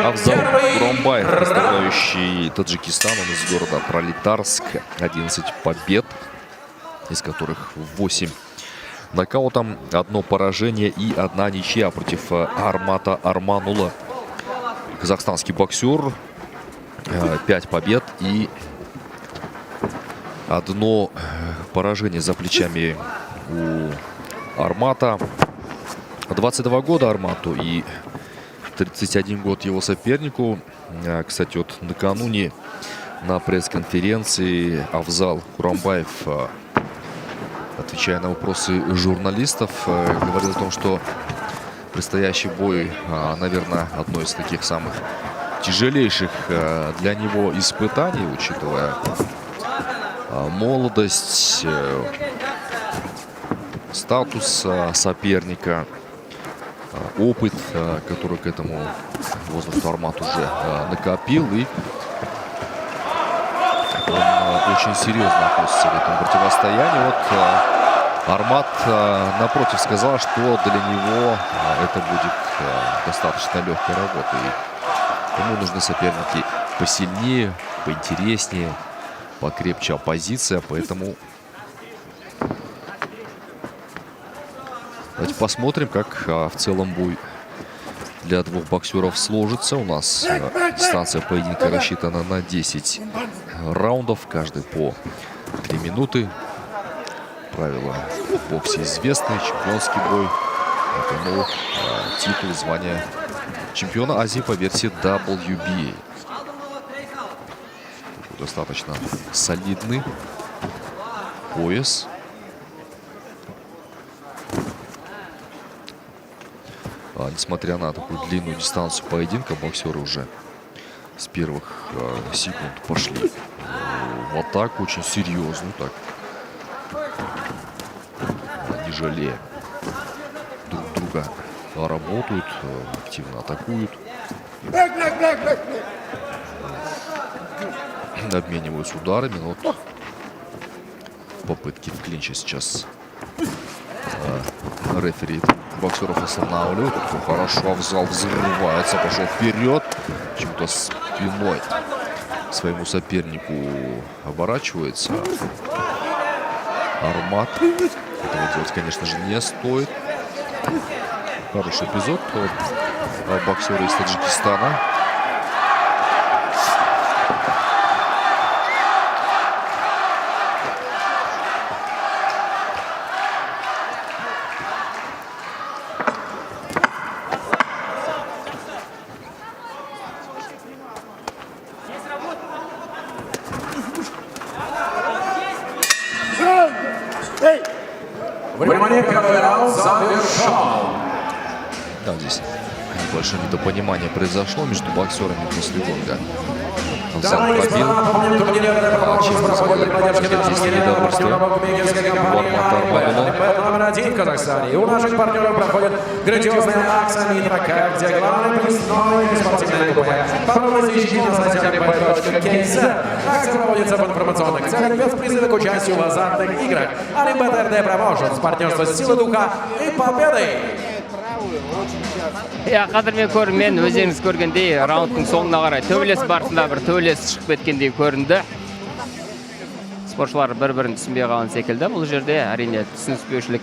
Авзал Курамбаев, представляющий Таджикистан, он из города Пролетарск. 11 побед, из которых 8 нокаутом, 1 поражение и 1 ничья против Армата Арманула. Казахстанский боксер, 5 побед и 1 поражение за плечами у Армата. 22 года Армату и 31 год его сопернику. Кстати, вот накануне на пресс-конференции Авзал Курамбаев, отвечая на вопросы журналистов, говорил о том, что предстоящий бой, наверное, одно из таких самых тяжелейших для него испытаний, учитывая молодость, статус соперника, опыт, который к этому возрасту Армат уже накопил. И он очень серьезно относится к этому противостоянию. Вот Армат, напротив, сказал, что для него это будет достаточно легкая работа. И ему нужны соперники посильнее, поинтереснее, покрепче оппозиция. Поэтому давайте посмотрим, как в целом бой для двух боксеров сложится. У нас дистанция поединка рассчитана на 10 раундов, каждый по 3 минуты. Правила в боксе известны, чемпионский бой. Поэтому титул, звание чемпиона Азии по версии WBA. Достаточно солидный пояс. Несмотря на такую длинную дистанцию поединка, боксеры уже с первых секунд пошли в атаку, очень серьезную, так, не жалея друг друга, работают, активно атакуют, обмениваются ударами. Но вот попытки в клинче сейчас рефери боксеров останавливают. Хорошо Авзал взрывается, пошел вперед, почему-то спиной своему сопернику оборачивается. Армат этого делать, конечно же, не стоит. Хороший эпизод от боксера из Таджикистана. Внимание, камера завершен. Да, здесь небольшое недопонимание произошло между боксерами после гонга. Авзал пробил. Здесь недовольство у Армата Арманула. Номер 1 в Казахстане. И у наших партнеров проходит грандиозная акция «Мини-прокат», где главный признанный спортивный купе. Подробности ищите на сайте АлиБэт.кз. Акция проводится в информационных целях без призыва к участию в азартных играх. АлиБэт Промоушенс, партнерство «Силы духа» и победы. Қадірмен көрермен, өздеріңіз көргендей раундтың соңына қарай төбелес барысында бір төбелес шығып кеткендей көрінді. Спортшылар бір-бірін түсінбей қалған секілді. Бұл жерде әрине түсініспеушілік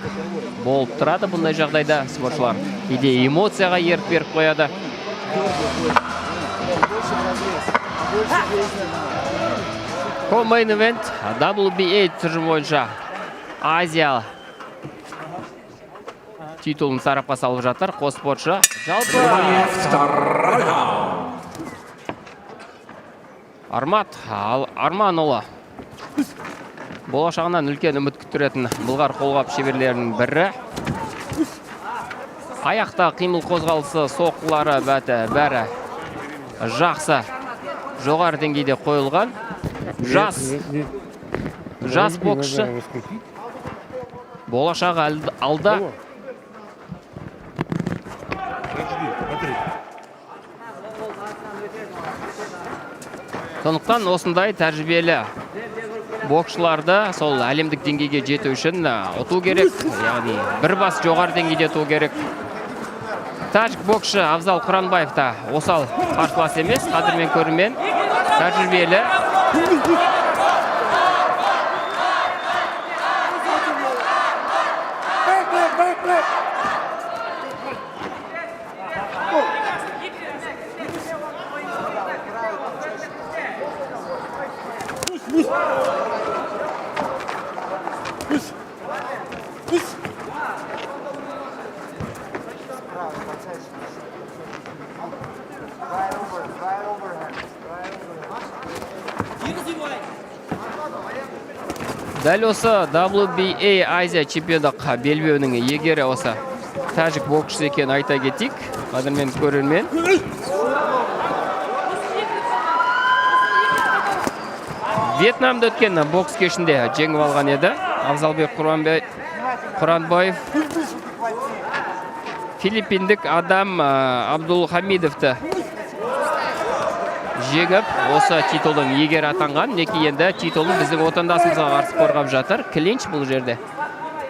болып тұрады. Бұндай жағдайда спортшылар кейде эмоцияға ерік беріп қояды. Co-main event WBA тұжырым бойынша Азия титулын сарапқа салып жатыр. Қос спортшы. Жалпы Армат Арманулы болашағынан үлкен үміт күттіретін бұлғар қолғап шеберлерінің бірі. Аяқта қимыл қозғалысы, соққылары бәрі жақсы, жоғары деңгейде қойылған. Жас боксшы. Болашағы алда. Сондықтан осындай тәжірибелі боксшыларды сол әлемдік деңгейге жету үшін ұту керек. Яғни бір бас жоғары деңгейде ұту керек. Тәжік боксшы Абзал Құранбаев та осал қарсылас емес, қадірмен көрермен, тәжірибелі. Дәл осы WBA Азия чемпиондық белбеуінің егері осы тәжік боксшысы екен айта кетейік, қадірмен көрермен. Вьетнамда өткен бокс кешінде жеңіп алған еді. Абзалбек Құранбаев филиппиндік Адам Абдулхамидовты жеңіп, осы титулдың егері атанған. Мінекей енді титулын біздің отандасымызға қарсы қорғап жатыр. Клинч бұл жерде.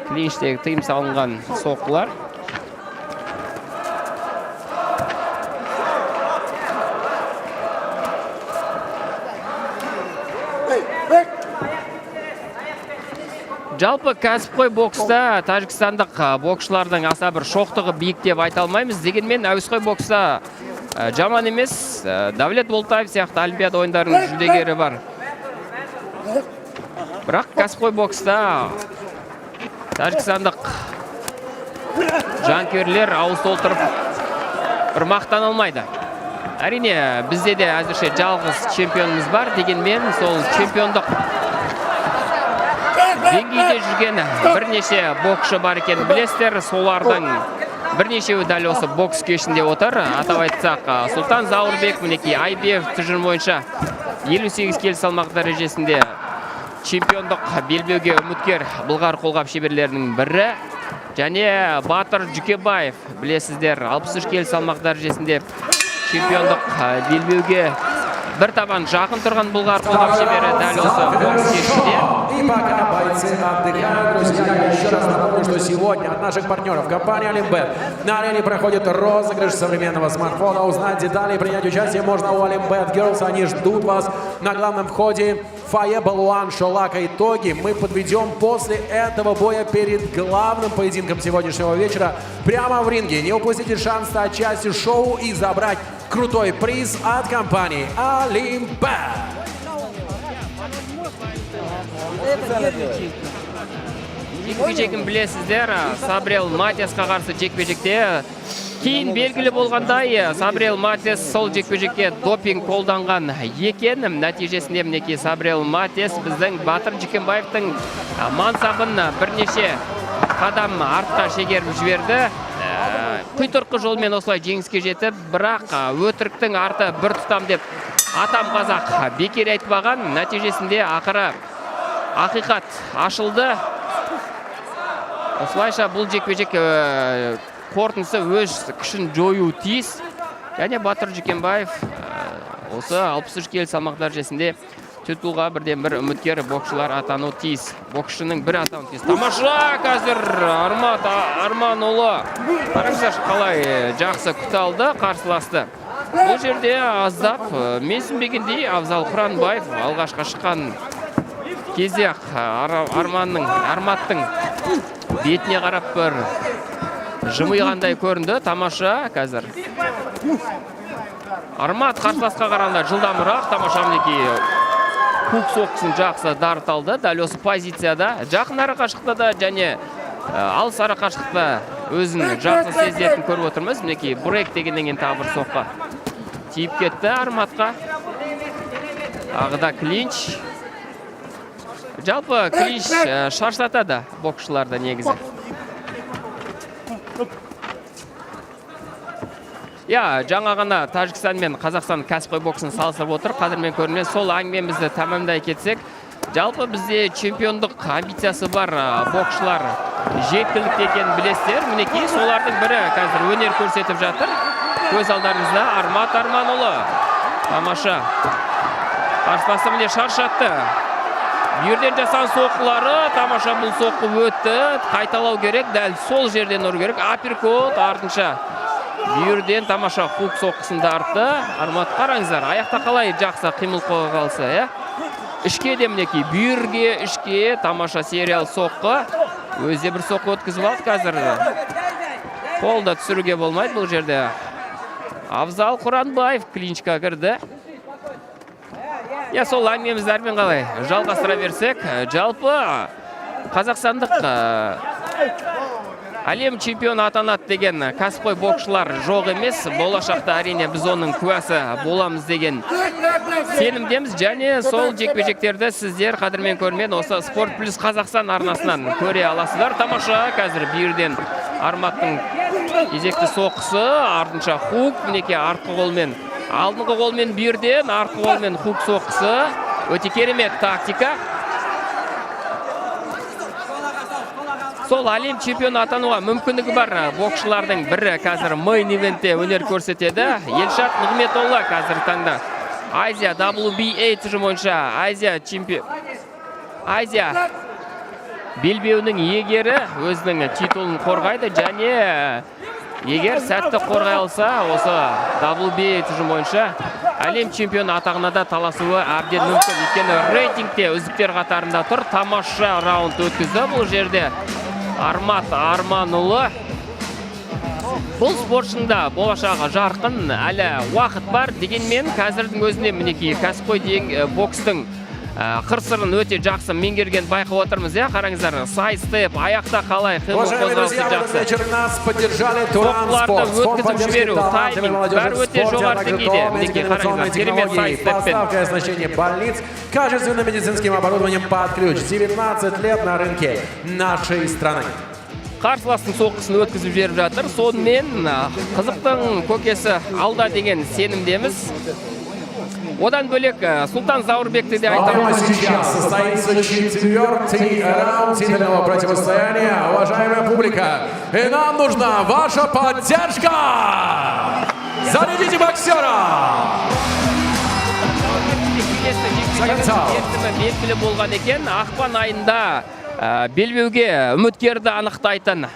Клинчтегі тыйым салынған соққылар. Жалпы кәсіпқой бокста тәжікстандық боксшылардың аса бір шоқтығы биік деп айта алмаймыз. Дегенмен әуесқой бокста жаман емес. Давлет Болтаев сияқты Олимпиада ойындарының жүлдегері бар. Бірақ кәсіпқой бокста тәжікстандық жанкүйерлер ауыз толтырып бір мақтан алмайды. Әрине, бізде де әзірше жалғыз чемпионымыз бар. Дегенмен сол чемпиондық деңгейде жүрген бірнеше боксшы бар екен білесіздер. Солардың бірнешеуі дәл осы бокс кешінде отыр. Атап айтсақ, Сұлтан Зауырбек, мінекей IBF тұжырым бойынша 58 келі салмақ дәрежесінде чемпиондық белбеуге үміткер Бұлғар қолғап шеберлерінің бірі. Және Батыр Жүкебаев, білесіздер, 63 келі салмақ дәрежесінде чемпиондық белбеуге бір табан жақын тұрған Бұлғар қолғап шебері дәл осы бокс кешінде. И пока бойцы отдыхают, друзья, я еще раз напомню, что сегодня от наших партнеров компании Олимбет на арене проходит розыгрыш современного смартфона. Узнать детали и принять участие можно у Олимбет Girls. Они ждут вас на главном входе фойе Балуан Шолака. Итоги мы подведем после этого боя перед главным поединком сегодняшнего вечера прямо в ринге. Не упустите шанс стать частью шоу и забрать крутой приз от компании Олимбет. Жекпе-жегін білесіздер, Сабрел Матесқа қарсы жекпе-жекте кейін белгілі болғандай, Сабрел Матес сол жекпе-жекке допинг қолданған екен. Нәтижесінде мінекей Сабрел Матес біздің Батыр Жүкембаевтың мансабын бірнеше қадам артқа шегеріп жіберді. Құйтырқы жолмен осылай жеңіске жетіп, бірақ өтіріктің арты бір тұтам деп атам қазақ бекер айтпаған. Нәтижесінде ақыры ақиқат ашылды. Осылайша бұл жекпе-жек қорытындысы өз күшін жою тиіс. Және Батыр Жүкембаев осы 63 келі салмақ дәрежесінде титулға бірден бір үміткер боксшылар атану тиіс. Боксшының бір атану тиіс. Тамаша қазір Арманұлы. Қараңыздар қалай жақсы күте алды қарсыласты. Бұл жерде аздап менсінбегендей Абзал Құранбаев алғашқа шыққан кезде Арматтың бетіне қарап бір жымиғандай көрінді. Тамаша қазір. Армат қарсыласқа қарағанда жылдамырақ. Тамаша мінекей көк соққысын жақсы дарыталды. Дәл осы позицияда жақын ара қашықтықта да және алыс ара қашықтықта өзін жақсы сезетін көріп отырмыз. Мінекей брейк дегеннен кейін тағы бір соққы тиіп кетті Арматқа. Ағыда клинч. Жалпы клинч шаршатады боксшыларды негізі. Жаңа ғана Тәжікстан мен Қазақстан кәсіпқой боксын салыстырып отыр. Қадірмен көрінен сол әңгімемізді тәмамдай кетсек, жалпы бізде чемпиондық амбициясы бар боксшылар жеткілікті екенін білесіздер. Мінекей солардың бірі қазір өнер көрсетіп жатыр. Көз алдарыңызда Армат Арманұлы. Тамаша. Қарсыласы міне шаршатты. Жерден жасан соққылары, тамаша бұл соққы өтті. Қайталау керек, дәл сол жерден ұру керек. Апперкот артынша бүйірден тамаша хук соққысын тартты. Армат, қараңыздар, аяқта қалай жақсы қимыл қоя қалса, ішке де мінекей, бүйірге, ішке тамаша сериал соққы. Өзде бір соққы өткізіп алды қазір. Қолда түсіруге болмайды бұл жерде. Абзал Құранбаев клинчқа кірді. Сол әңгімеміздермен қалай жалғастыра берсек, жалпы қазақстандық әлем чемпионы атанады деген кәсіпқой боксшылар жоқ емес. Болашақта әрине біз оның куәсі боламыз деген сенімдеміз. Және сол жекпе-жектерді сіздер қадірмен көрмен осы Спорт Плюс Қазақстан арнасынан көре аласыздар. Тамаша қазір бүйірден Арматтың кезекті соққысы, артынша хук, мінекей артқы қолмен, алдыңғы қолмен бүйірден, артқы қолмен хук соққысы. Өте керемет тактика. Сол әлем чемпионы атануға мүмкіндігі бар боксшылардың бірі қазір мейн ивентте өнер көрсетеді. Елшат Нығметолла қазір таңда Азия WBA тұжым бойынша Азия белбеуінің егері өзінің титулын қорғайды. Және егер сәтті қорғай алса, осы WBA тұжым бойынша әлем чемпионы атағына да таласуы әбден мүмкін. Өйткені рейтингте үздіктер қатарында тұр. Тамаша раунд өткізді бұл жерде. Армат Арманұлы. Бұл спортшында болашағы жарқын, әлі уақыт бар. Дегенмен қазірдің өзінде мінекей кәсіпқой бокстың қыр-сырын өте жақсы меңгерген байқап отырмыз. Қараңыздар, сайстеп, аяқта қалай қимыл қозғалысы жақсы. Соққыларды өткізіп жіберу, тайминг, бәрі өте жоғары деңгейде. Мінекей қараңыздар, керемет сайстеппен. Качественным медицинским оборудованием под ключ. 19 лет на рынке нашей страны. Қарсыластың соққысын өткізіп жіберіп жатыр. Сонымен қызықтың көкесі алда деген сенімдеміз. Одан бөлек Султан Заурбекті де айтамыз. Сейчас состоится 4-й раунд титульного противостояния. Уважаемая публика, и нам нужна ваша поддержка! Зарядите боксера! Белгілі болған екен, ақпан айында белбеуге үміткерді анықтайтын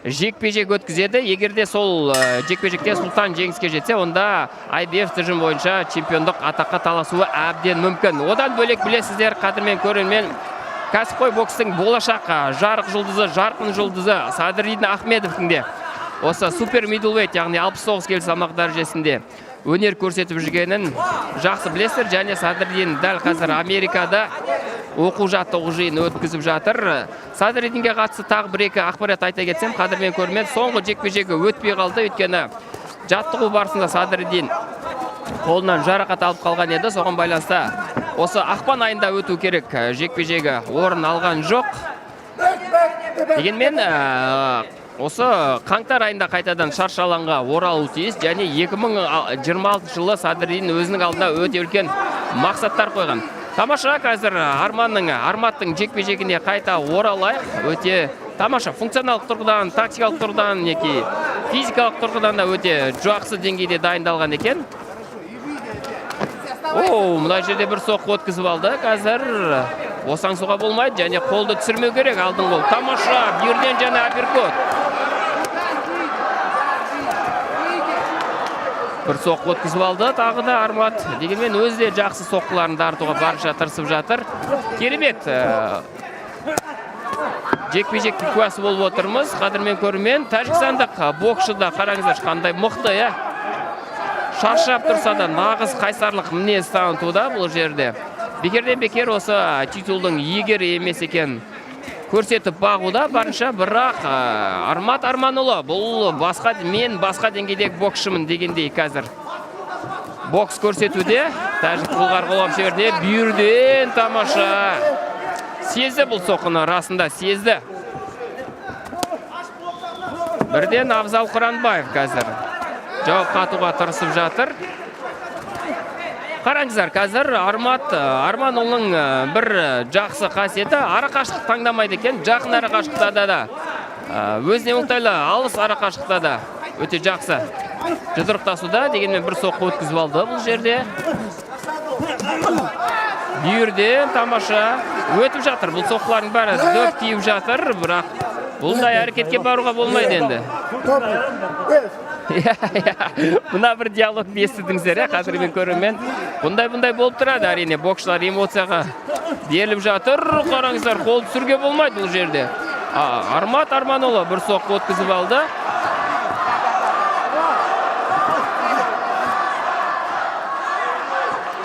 жекпе-жек өткізеді. Егерде сол жекпе-жекте Султан жеңіске жетсе, онда IBF тұжым бойынша чемпиондық атаққа таласуы әбден мүмкін. Одан бөлек білесіздер, қадірмен көрермен, кәсіпқой бокстың болашақ жарық жұлдызы, жарқын жұлдызы Садыридин Ахмедовтың де осы супер мидлвейт, яғни 69 келі салмақ дәрежесінде өнер көрсетіп жүргенін жақсы білесіздер. Және Садыридин дәл қазір Америкада оқу жаттығу жиын өткізіп жатыр. Садыридинге қатысты тағы бір-екі ақпарат айта кетсем, қадірмен көрмен, соңғы жекпе-жегі өтпей қалды. Өйткені жаттығу барысында Садыридин қолынан жарақат алып қалған еді. Соған байланысты осы ақпан айында өту керек жекпе-жегі орын алған жоқ. Дегенмен осы қаңтар айында қайтадан шаршы алаңға оралуы тиіс. Және 2026 жылы Садыридин өзінің алдына өте үлкен мақсаттар қойған. Тамаша, қазір Арматтың жекпе-жегіне қайта оралайық. Өте тамаша, функционалық тұрғыдан, тактикалық тұрғыдан, физикалық тұрғыдан да өте жақсы деңгейде дайындалған екен. Мына жерде бір соққы өткізіп алды. Қазір осаңсуға болмайды, және қолды түсірмеу керек. Алдың қол. Тамаша, бүйірден және апперкот. Бір соққы өткізіп алды, тағы да Армат. Дегенмен өзі де жақсы соққыларын тартуға барынша тырысып жатыр. Керемет жекпе-жектің куәсі болып отырмыз. Қадірмен көрермен, тәжікстандық боксшы да қараңыздар қандай мықты, шаршап тұрса да нағыз қайсарлық мінез танытуда бұл жерде. Бекерден бекер осы титулдың егері емес екен көрсетіп бағуда барынша, бірақ Армат Арманұлы бұл басқа деңгейдегі боксшымын дегендей қазір бокс көрсетуде. Тәжік бұлғар қолап жерде бүйірден тамаша. Сезді бұл соққыны, расында сезді. Бірден Абзал Құранбаев қазір жауап қатуға тырысып жатыр. Қараңыздар, қазір Арманұлының бір жақсы қасиеті арақашықтық таңдамайды екен. Жақын арақашықтықта да, өзіне оңтайлы алыс арақашықтықта да өте жақсы жұдырықтасуда. Дегенмен бір соққы өткізіп алды бұл жерде. Бүйірден тамаша өтіп жатыр. Бұл соққылардың бәрі дөп тиіп жатыр, бірақ бұлдай әрекетке баруға болмайды енді. Мына бір диалог естідіңіздер, қазір мен көремін. Бұндай болып тұрады, әрине, боксшылар эмоцияға беріліп жатыр. Қараңыздар, қол түсірге болмайды бұл жерде. Армат Арманұлы бір соққы өткізіп алды.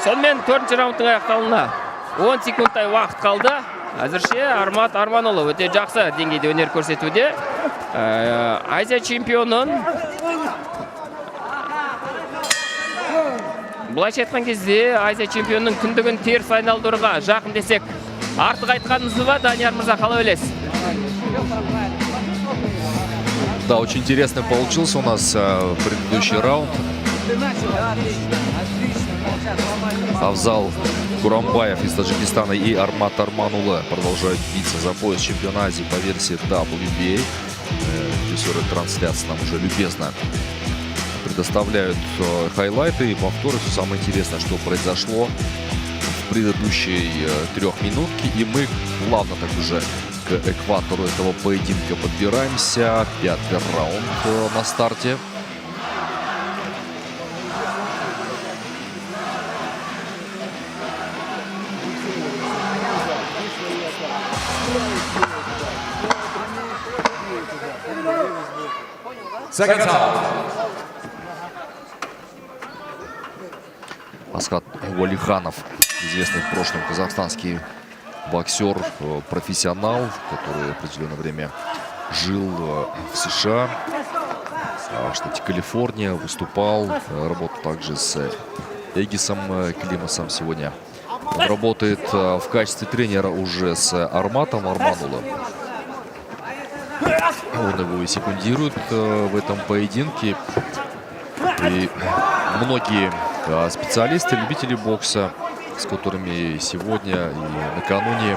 Сонымен 4-ші раундтың аяқталуына 10 секундтай уақыт қалды. Әзірше Армат Арманұлы өте жақсы деңгейде өнер көрсетуде. Азия чемпионын былайша айтқан кезде Азия чемпионның күндігін теріс айналдыруға жақын десек артық айтқанымыз ба, Данияр мырза, қалай ойлайсыз? Да, очень интересно получился у нас предыдущий раунд. Авзал Курамбаев из Таджикистана и Армат Арманұлы продолжают биться за пояс чемпиона Азии по версии WBA. Режиссеры трансляции нам уже любезно предоставляют хайлайты и повторы. Все самое интересное, что произошло в предыдущей трехминутке. И мы плавно так уже к экватору этого поединка подбираемся. 5-й раунд на старте. Асхат Уалиханов, известный в прошлом казахстанский боксер, профессионал, который определенное время жил в США, в штате Калифорния, выступал, работал также с Эгисом Климасом. Сегодня он работает в качестве тренера уже с Арматом Арманұлы. Он его и секундирует в этом поединке. И многие специалисты, любители бокса, с которыми сегодня и накануне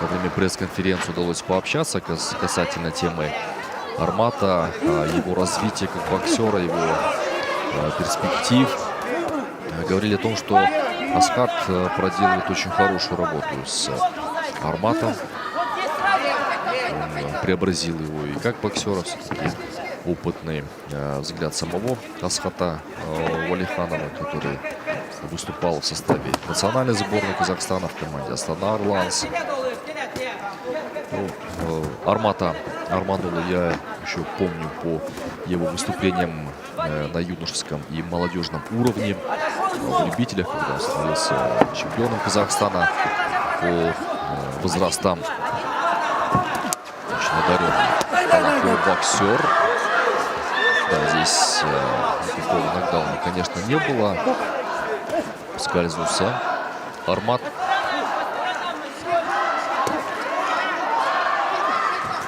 во время пресс-конференции удалось пообщаться касательно темы Армата, его развития как боксера, его перспектив, говорили о том, что Асхат проделывает очень хорошую работу с Арматом. Он преобразил его и как боксера, все-таки опытный взгляд самого Асхата Уалиханова, который выступал в составе национальной сборной Казахстана в команде Астана Арланс. Армата Арманұлы я еще помню по его выступлениям на юношеском и молодежном уровне в любителях, когда он становился чемпионом Казахстана по возрастам. Очень одаренный, талантливый боксер. Да, здесь никакого нокдауна, конечно, не было. Скользнулся Армат.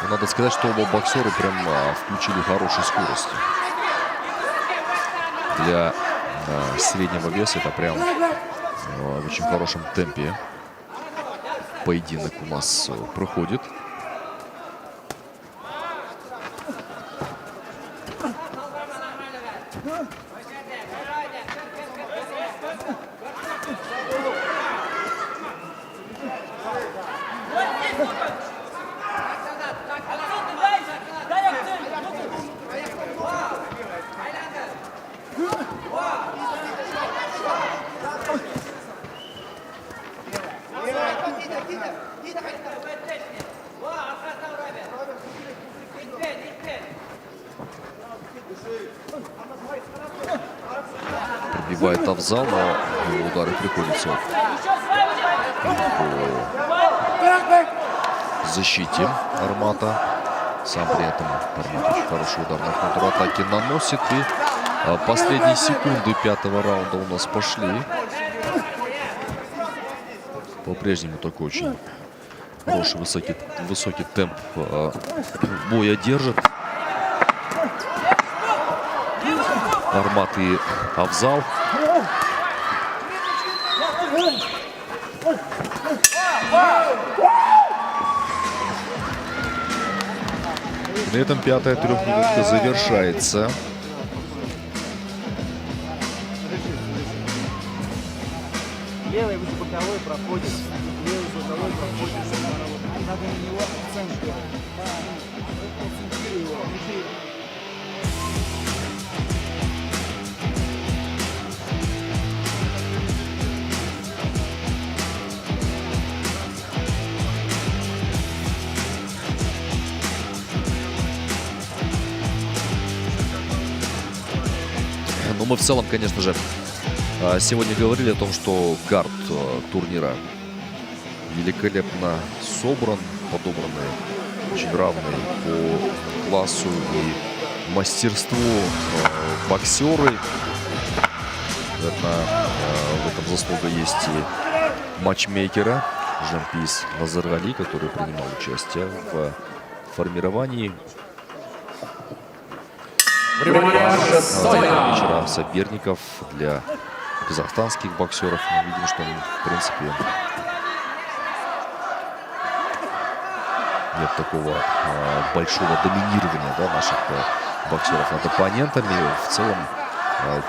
Но надо сказать, что оба боксера прям включили хорошую скорость. Для среднего веса это прям в очень хорошем темпе поединок у нас проходит. Пробивает Авзал, но его удары приходятся по защите Армата. Сам при этом Армат очень хороший удар на контратаке наносит. И последние секунды 5-го раунда у нас пошли. По-прежнему такой очень хороший высокий темп боя держит Армат и Авзал. На этом 5-я трехминутка завершается. Левый высокоboковой проходит. Левый боковой проходит. Надо на него акцент делать. Концентрируй его. Но мы в целом, конечно же, сегодня говорили о том, что карт турнира великолепно собран, подобранный, очень равный по классу и мастерству боксеры. Наверное, в этом заслуга есть и матчмейкера Жампис Назаргали, который принимал участие в формировании вечера соперников для казахстанских боксеров. Мы видим, что, в принципе, нет такого большого доминирования, да, наших боксеров над оппонентами. В целом,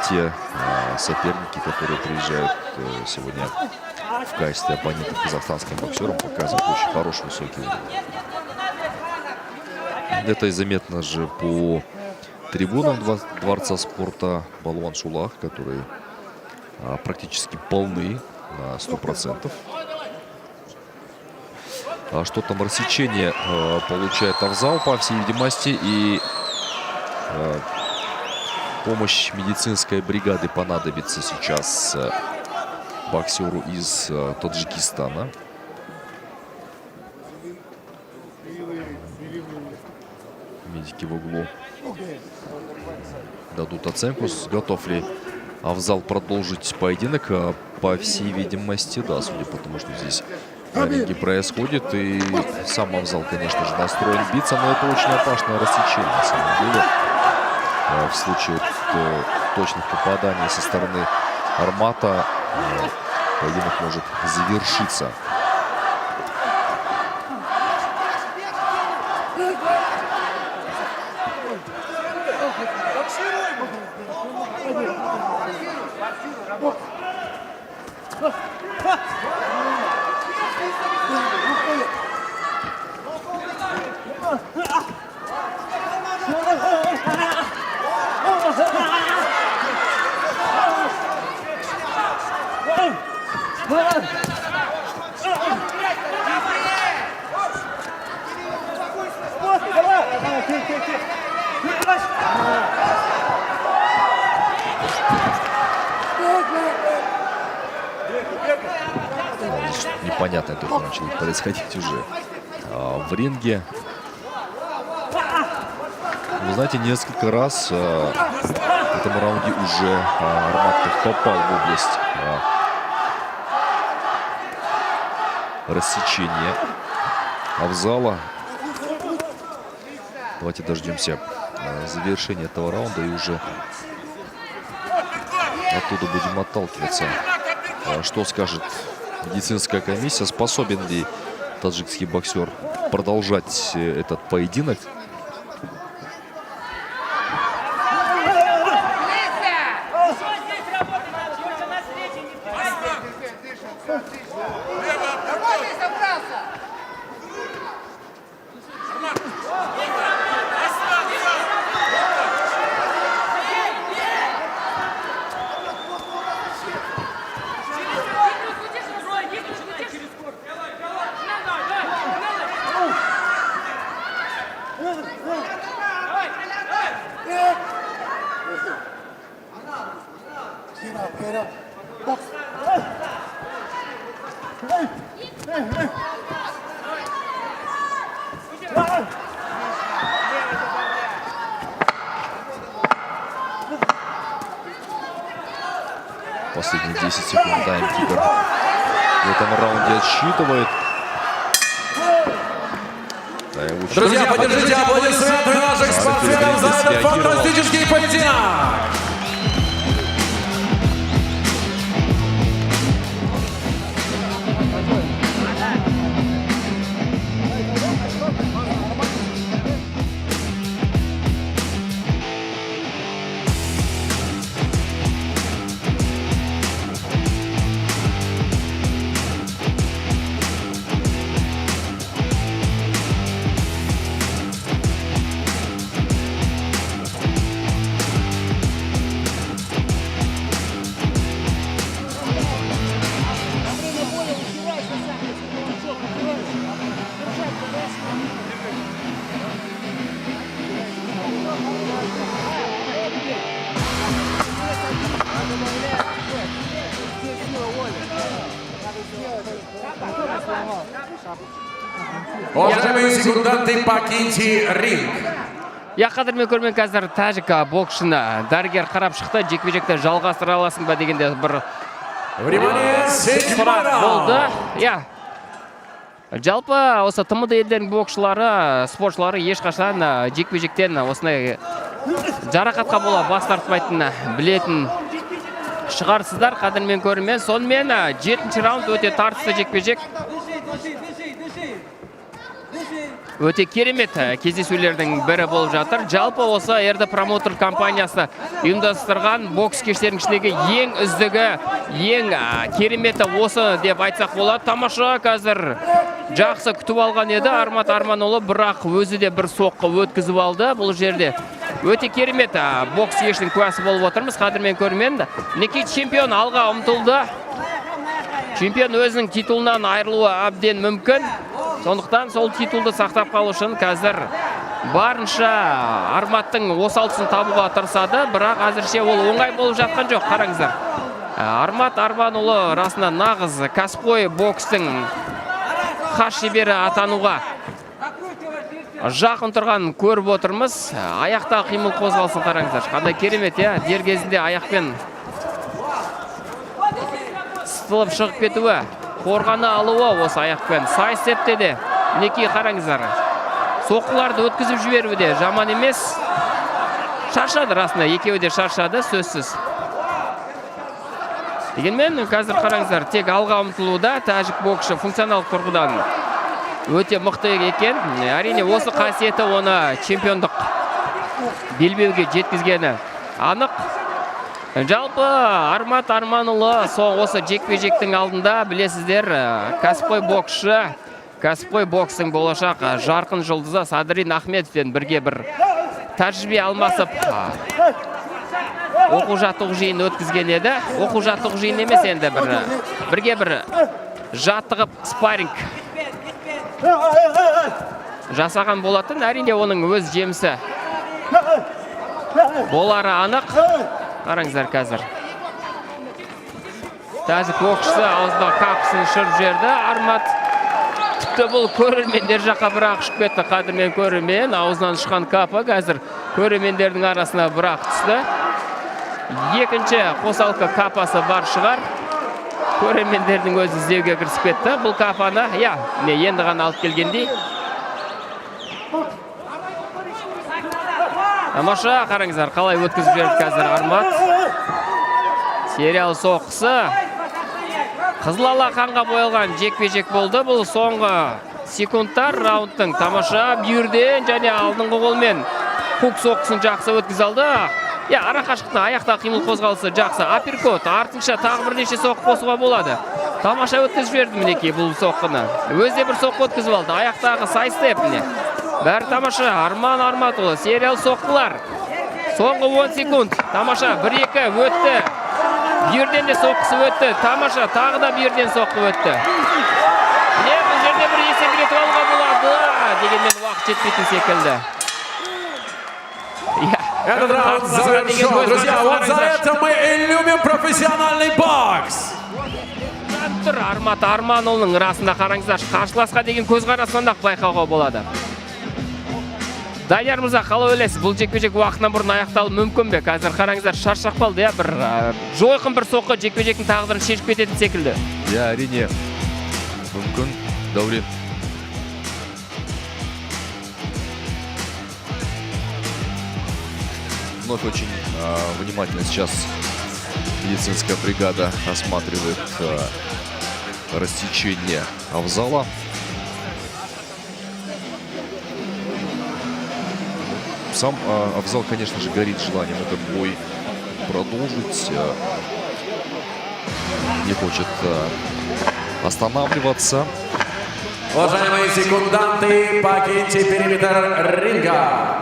те соперники, которые приезжают сегодня в качестве оппонентов казахстанским боксерам, показывают очень хороший высокий уровень. Это и заметно же по трибунам Дворца спорта Балуан Шулах, которые практически полны на 100%. Что там рассечение получает Авзал, по всей видимости, и помощь медицинской бригады понадобится сейчас боксеру из Таджикистана. Медики в углу дадут оценку, готов ли Авзал продолжить поединок. По всей видимости, да, судя по тому, что здесь на ринге происходит. И сам Авзал, конечно же, настроен биться, но это очень опасное рассечение, на самом деле. В случае точных попаданий со стороны Армата поединок может завершиться. Непонятно только начало происходить уже в ринге. Вы знаете, несколько раз в этом раунде уже Арматов попал в область рассечения Авзала. Давайте дождемся завершения этого раунда и уже оттуда будем отталкиваться. Что скажет медицинская комиссия, способен ли таджикский боксер продолжать этот поединок? Последние 10 секунд таймкикер в этом раунде отсчитывает. Друзья, поддержите аплодисменты наших спортсменов за этот фантастический поединок! Уважаемые секунданты, покиньте ринг. Я қадірмен көрмен қазір тәжік боксшыны дәрігер қарап шықты. Жекпе-жекті жалғастыра аласың ба дегенде бір Внимание, сұрақ болды. Я. Жалпы осы ТМД елдерінің боксшылары, спортшылары ешқашан жекпе-жектен осындай жарақатқа бола бас тартпайтынын білетін шығарсыздар қадірмен көрмен. Сонымен 7-ші раунд өте тартысты жекпе-жек. Өте керемет кездесулердің бірі болып жатыр. Жалпы осы RD промоутер компаниясы ұйымдастырған бокс кештерінің ішіндегі ең үздігі, ең кереметі осы деп айтсақ болады. Тамаша қазір жақсы күтіп алған еді Армат Арманұлы, бірақ өзі де бір соққы өткізіп алды. Бұл жерде өте керемет бокс кешінің куәсі болып отырмыз. Қадірмен көрмен Никит чемпион алға ұмтылды. Чемпион өзінің титулынан айырылуы әбден мүмкін. Сондықтан сол титулды сақтап қалу үшін қазір барынша Арматтың осалысын табуға тырысады, бірақ әзірше ол оңай болып жатқан жоқ. Қараңыздар. Армат Арманұлы расында нағыз кәсіпқой бокстың хас шебері атануға жақын тұрған көріп отырмыз. Аяқтағы қимыл қозғалысын қараңыздар. Қандай керемет, дер кезінде аяқпен сытылып шығып кетуі, қорғаны алуы осы аяқпен. Сайыс септе де Неки қараңыздар. Соққыларды өткізіп жіберуі де жаман емес. Шаршады расында, екеуі де шаршады, сөзсіз. Дегенмен қазір қараңыздар, тек алға ұмтылуда. Тәжік боксшы функционалдық тұрғыдан өте мықты екен. Әрине осы қасиеті оны чемпиондық белбеуге жеткізгені анық. Жалпы Армат Арманұлы осы жекпе-жектің алдында білесіздер, кәсіпқой боксшы, кәсіпқой бокстың болашақ жарқын жұлдызы Садрин Ахметовпен бірге бір тәжірибе алмасып оқу-жаттығу жиынын өткізген еді. Оқу-жаттығу жиын емес енді бірге бір жаттығып спарринг жасаған болатын. Әрине оның өз жемісі болары анық. Қараңыздар қазір. Тәжік боксшысы аузына капысын шырып жерді. Армат тіпті бұл көрермендер жаққа бірақ ұшып кетті. Қадірмен көрермен аузынан шыққан капы қазір көрермендердің арасына бірақ түсті. Екінші қосалқы капасы бар шығар. Көрермендердің өзі іздеуге кірісіп кетті. Бұл капаны, енді ғана алып келгендей. Тамаша, қараңыздар, қалай өткізіп жерді қазір Армат. Сериал соққысы. Қызылала қанға боялған жекпе-жек болды. Бұл соңғы секундтар раундтың. Тамаша, бүйірден және алдыңғы қолмен хук соққысын жақсы өткіз алды. Ара қашықтың аяқта қимыл қозғалысы жақсы. Апперкот, артынша тағы бірнеше соққы қосуға болады. Тамаша өткізіп жерді мінекей бұл соққыны. Өзде бір соққы өткізіп алды. Аяқтағы сайстеп міне. Бәрі тамаша. Арман Арматұлы, сериал соққылар. Соңғы 10 секунд. Тамаша, 1-2 өтті. Бүйірден де соққысы өтті. Тамаша, тағы да бүйірден соққы өтті. Бұл жерде бір есеңгіретіп алуға болады. Дегенмен уақыт жетпейтін секілді. Этот раунд завершен. Друзья, вот за это мы и любим профессиональный бокс. Армат Арманұлының расында қараңыздар, қарсыласқа деген көзқарасынан ақ байқауға болады. Данияр мырза, қалай ойлайсыз? Бұл жекпе-жек уақытынан бұрын аяқталуы мүмкін бе? Қазір қараңыздар, шаршап қалды, бір жойқын бір соққы жекпе-жектің тағдырын шешіп кететін секілді. Әрине мүмкін, Дәурен. Вновь очень внимательно сейчас медицинская бригада осматривает рассечение Авзала. Сам Авзал, конечно же, горит желанием этот бой продолжить. Не хочет останавливаться. Уважаемые секунданты, покиньте периметр ринга.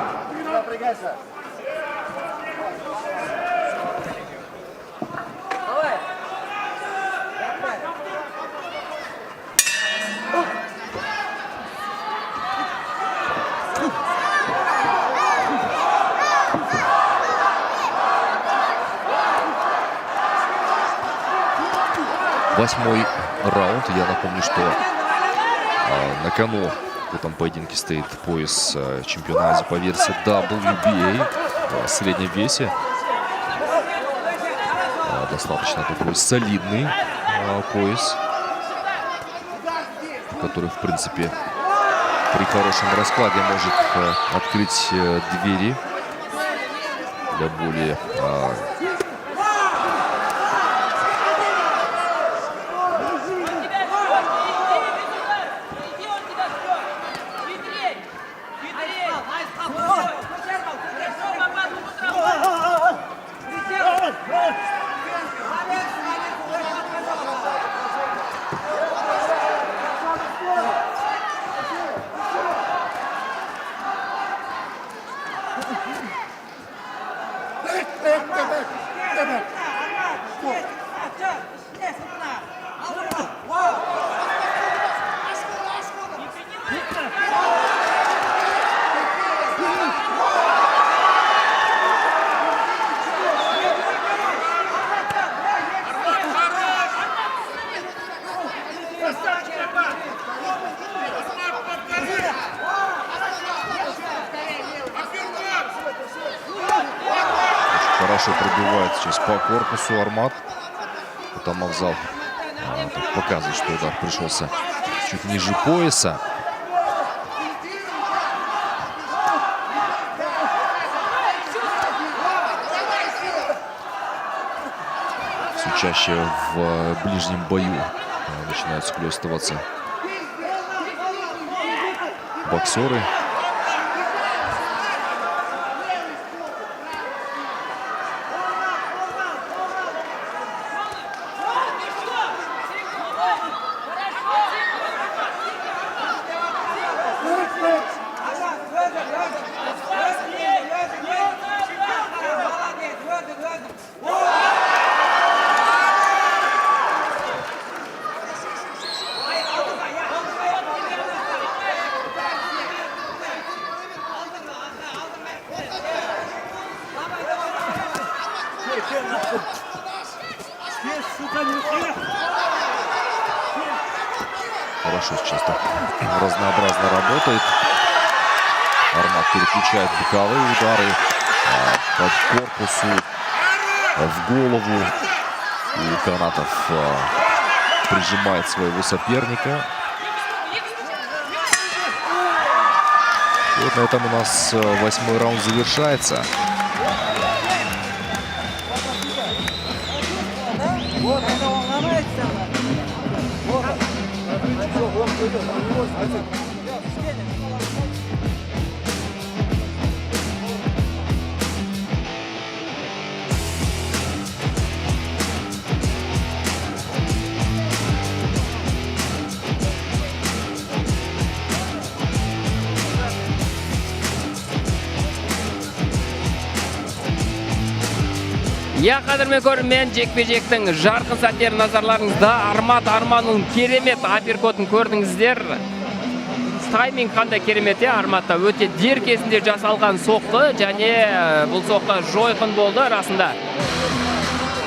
Восьмой раунд. Я напомню, что на кону в этом поединке стоит пояс чемпиона Азии по версии WBA в среднем весе. Достаточно такой солидный пояс, который, в принципе, при хорошем раскладе может открыть двери для более хорошо пробивает сейчас по корпусу Армат. Там Авзал показывает, что удар пришелся чуть ниже пояса. Все чаще в ближнем бою начинают схлестываться боксеры. Хорошо сейчас так разнообразно работает. Армат переключает боковые удары по корпусу, в голову. И Канатов прижимает своего соперника. И вот на этом у нас 8-й раунд завершается. Вот, это он ломается. Вот. Он пойдет, он не может. Я қадірмен көрермен, жекпе-жектің жарқын сәттері назарларыңызда. Армат Арманның керемет апперкотын көрдіңіздер. Тайминг қандай керемет, Арматта өте дер кезінде жасалған соққы, және бұл соққы жойқын болды расында.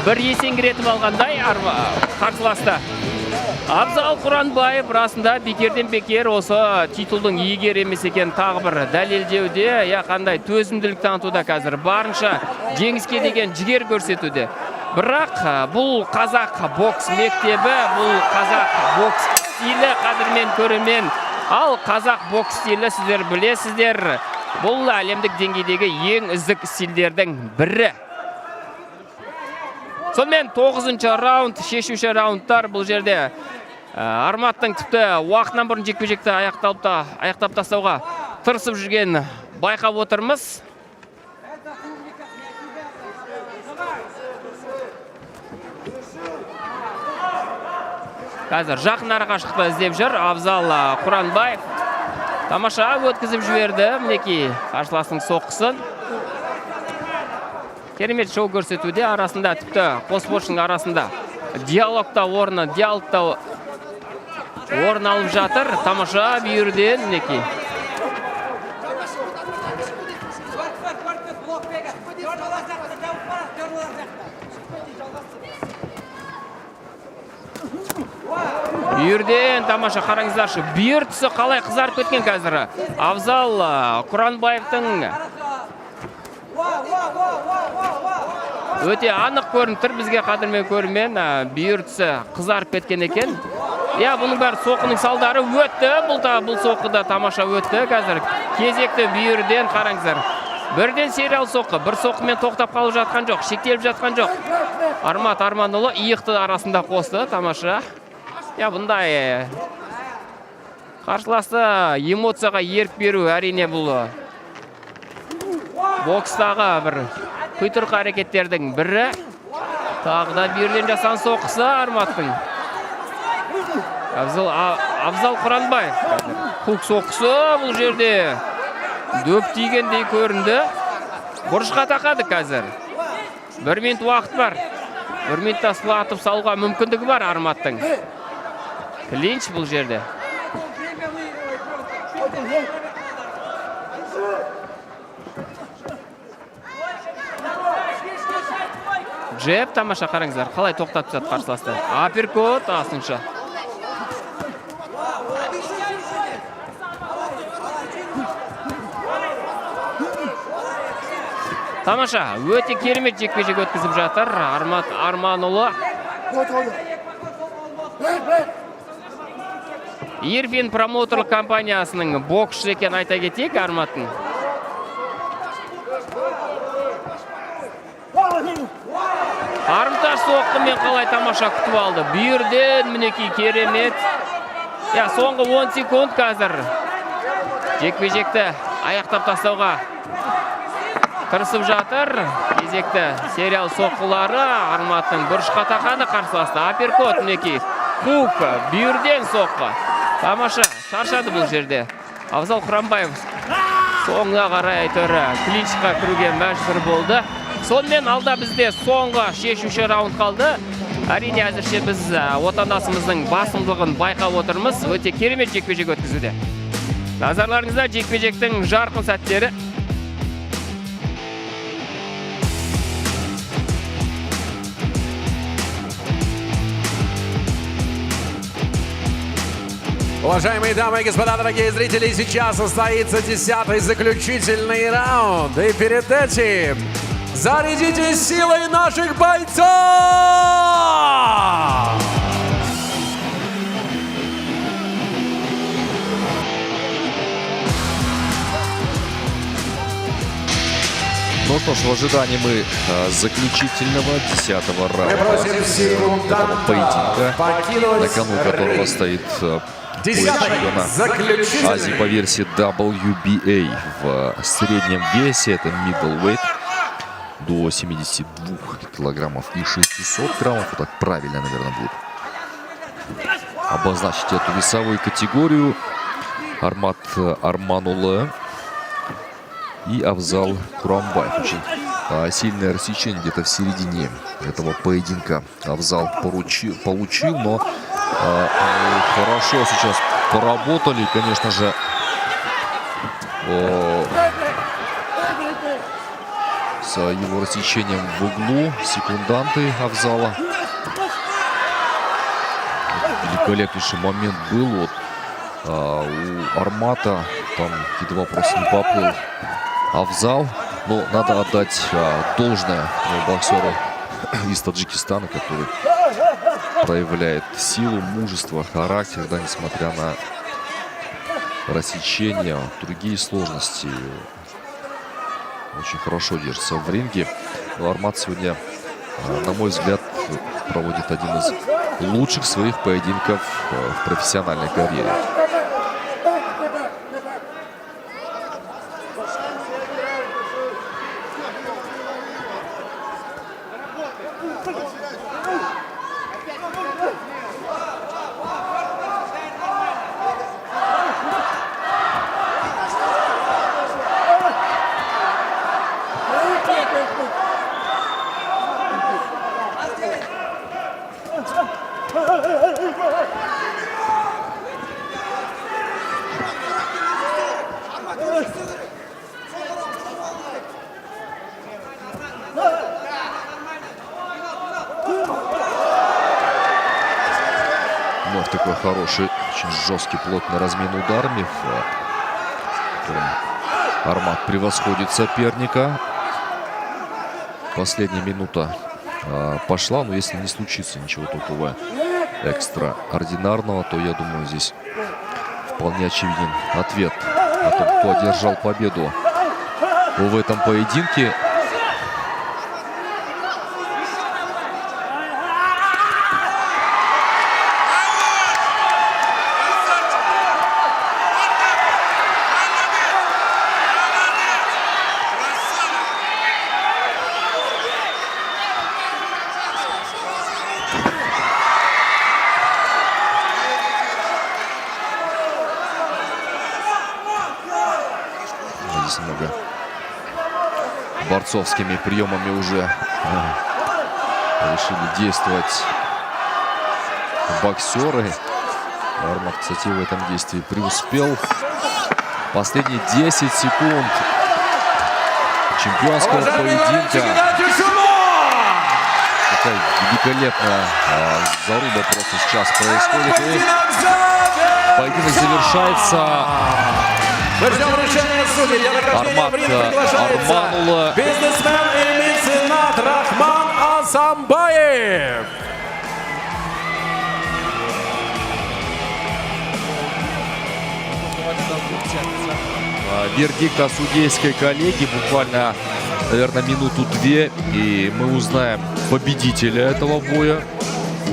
Бір есеңгіретіп алғандай қарсыласты. Абзал Құранбаев расында бекерден бекер осы титулдың иегері емес екен тағы бір дәлелдеуде, қандай төзімділік танытуда қазір, барынша жеңіске деген жігер көрсетуде. Бірақ бұл қазақ бокс мектебі, бұл қазақ бокс стилі қадірмен көрермен. Ал қазақ бокс стилі сіздер білесіздер, бұл әлемдік деңгейдегі ең үздік стильдердің бірі. Сонымен 9-шы раунд, шешуші раундтар бұл жерде Арматтың тіпті уақытынан бұрын жекпе-жекті аяқтап тастауға тырысып жүрген байқап отырмыз. Қазір жақын арақашықтықта іздеп жүр Абзал Құранбаев. Тамаша өткізіп жіберді мінекей қарсыласының соққысын. Керемет шоу көрсетуде, арасында тіпті қос спортшының арасында диалогта орын алып жатыр. Тамаша бүйірден мінекей. Үйірден тамаша қараңыздаршы. Бүйіртісі қалай қызарып кеткен қазір. Абзал Құранбаевтың өте анық көрініп тұр бізге қадірмен көрінмен. Бүйіртісі қызарып кеткен екен. Бұның бәрі соқының салдары өтті. Бұл соқыда тамаша өтті қазір. Кезекті бүйірден қараңыздар. Бірден сериал соққы. Бір соққымен тоқтап қалып жатқан жоқ. Шектеліп жатқан жоқ. Армат Арманұлы иықты арасында қосты. Тамаша. Бұндай қарсыласты эмоцияға ерік беру әрине бұл бокстағы бір құйтырқы әрекеттердің бірі. Тағы да бүйірден жасан соққысы Арматтың. Абзал Құранбаев. Хук соққысы бұл жерде дөп тигендей көрінді. Бұрышқа тақады қазір. 1 минут уақыт бар. 1 минутта сұлатып салуға мүмкіндігі бар Арматтың. Клинч бұл жерде. Джеб тамаша қараңыздар. Қалай тоқтатып жатыр қарсыласты. Аперкот асынша. Тамаша, өте керемет жекпе-жек өткізіп жатыр Армат Арманұлы. Ирвин промоутерлік компаниясының боксшысы екен айта кетейік Арматтың. Арымташ соққымен қалай тамаша күтіп алды. Бүйірден мінекей керемет. Соңғы 10 секунд қазір жекпе-жекті аяқтап тастауға тырысып жатыр. Кезекті сериал соққылары Арматтың бұрышқа тақады қарсыласты. Аперкот мінекей. Хук бүйірден соққы. Тамаша шаршады бұл жерде. Абзал Құранбаев соңына қарай түрі клинчқа кіруге мәжбүр болды. Сонымен алда бізде соңғы шешуші раунд қалды. Әрине әзірше біз отандасымыздың басымдылығын байқап отырмыз. Өте керемет жекпе-жек өткізуде. Назарларыңызда жекпе-жектің жарқын сәттері. Уважаемые дамы и господа, дорогие зрители, сейчас состоится 10-й заключительный раунд. И перед этим зарядите силой наших бойцов! Ну что ж, в ожидании мы заключительного 10-го раунда этого поединка, на кону которого стоит пояс чемпиона Азии по версии WBA в среднем весе, это middleweight, до 72 килограммов и 600 граммов, вот так правильно, наверное, будет обозначить эту весовую категорию. Армат Арманұлы и Абзал Құранбаев. Очень сильное рассечение где-то в середине этого поединка Абзал получил, но хорошо сейчас поработали, конечно же, с его рассечением в углу секунданты Абзала. Великолепнейший момент был у Армата, там едва просто не поплыл Абзал, но надо отдать должное боксеру из Таджикистана, который проявляет силу, мужество, характер, да, несмотря на рассечения, другие сложности. Очень хорошо держится в ринге. Но Армат сегодня, на мой взгляд, проводит один из лучших своих поединков в профессиональной карьере. Вновь такой хороший, очень жесткий, плотный размен ударами, которым Армат превосходит соперника. Последняя минута пошла, но если не случится ничего такого экстраординарного, то я думаю, здесь вполне очевиден ответ о том, кто одержал победу в этом поединке. Здесь много борцовскими приемами уже решили действовать боксеры. Армат, кстати, в этом действии преуспел. Последние 10 секунд чемпионского поединка. Такая великолепная заруба просто сейчас происходит. И поединок завершается. Мы ждем решения судей. Для награждения в ринг приглашается бизнесмен и меценат Рахман Асамбаев. Вердикт судейской коллегии буквально, наверное, минуту-две, и мы узнаем победителя этого боя,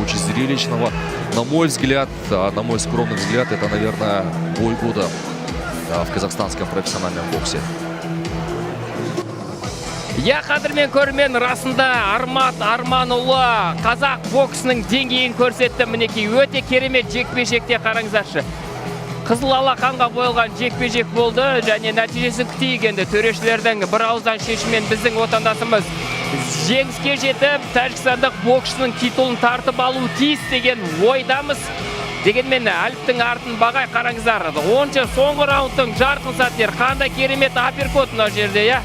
очень зрелищного. На мой взгляд, на мой скромный взгляд, это, наверное, бой года в казахстанском профессиональном боксе. Я қадірмен көрермен, расында Армат Арманұлы қазақ боксының деңгейін көрсетті. Мінекей өте керемет жекпе-жекте, қараңыздаршы. Қызыл алақанға қойылған жекпе-жек болды, және нәтижесін күтейік енді. Төрешілердің бір ауыздан шешіммен біздің отандасымыз жеңіске жетіп, тәжікстандық боксшының титулын тартып алу тиіс деген ойдамыз. Дегенмен Әліптің артын бағай, қараңыздар. 10-шы соңғы раундтың жарқын сәттер. Қандай керемет апперкот мына жерде, я.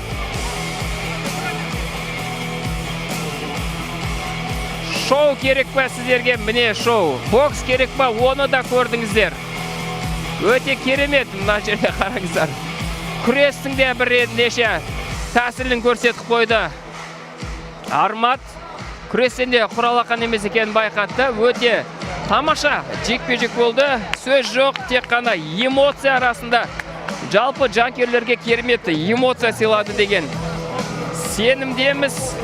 Шоу керек па сіздерге? Міне шоу. Бокс керек па? Оны да көрдіңіздер. Өте керемет мына жерде, қараңыздар. Күрестің де бір неше тәсілін көрсетіп қойды. Армат күрестен де құралақан емес екенін байқатты. Өте тамаша жекпе-жек болды. Сөз жоқ, тек қана эмоция арасында. Жалпы жанкүйерлерге керемет эмоция сыйлады деген сенімдеміз.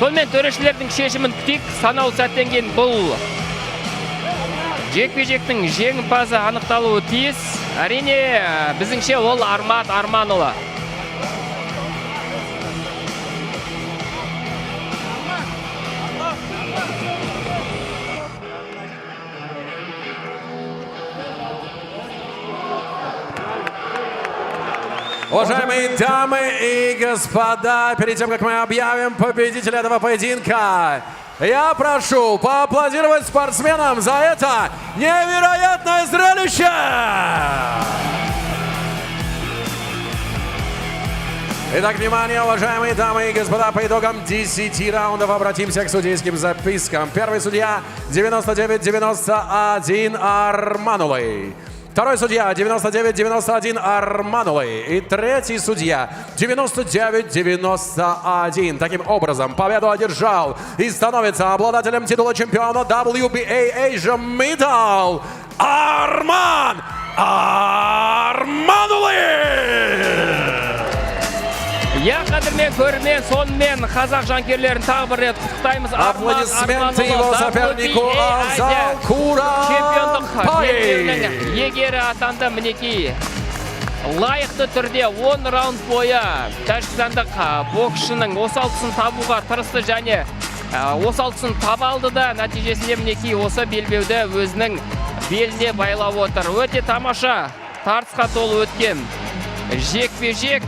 Сонымен төрешілердің шешімін күтейік. Санаулы сәттен кейін бұл жекпе-жектің жеңімпазы анықталуы тиіс. Әрине, біздіңше ол Армат Арманұлы. Уважаемые дамы и господа, перед тем, как мы объявим победителя этого поединка, я прошу поаплодировать спортсменам за это невероятное зрелище! Итак, внимание, уважаемые дамы и господа, по итогам 10 раундов обратимся к судейским запискам. Первый судья 99-91 Арманұлы. Второй судья 99-91 Арманұлы. И третий судья 99-91. Таким образом, победу одержал и становится обладателем титула чемпиона WBA Asia Middle Арман Арманұлы! Я қадірмен көрермен, сонымен қазақ жанкүйерлерін тағы бір рет құттықтаймыз. Аплодисменты его сопернику Абзал Куранбаев. Чемпиондық белбеуінің егері атанды. Мінекей лайықты түрде 10 раунд бойы тәжікстандық боксшының осал тұсын табуға тырысты, және осал тұсын таба алды да, нәтижесінде мінекей осы белбеуді өзінің беліне байлап отыр. Өте тамаша, тартысқа толы өткен жекпе-жек.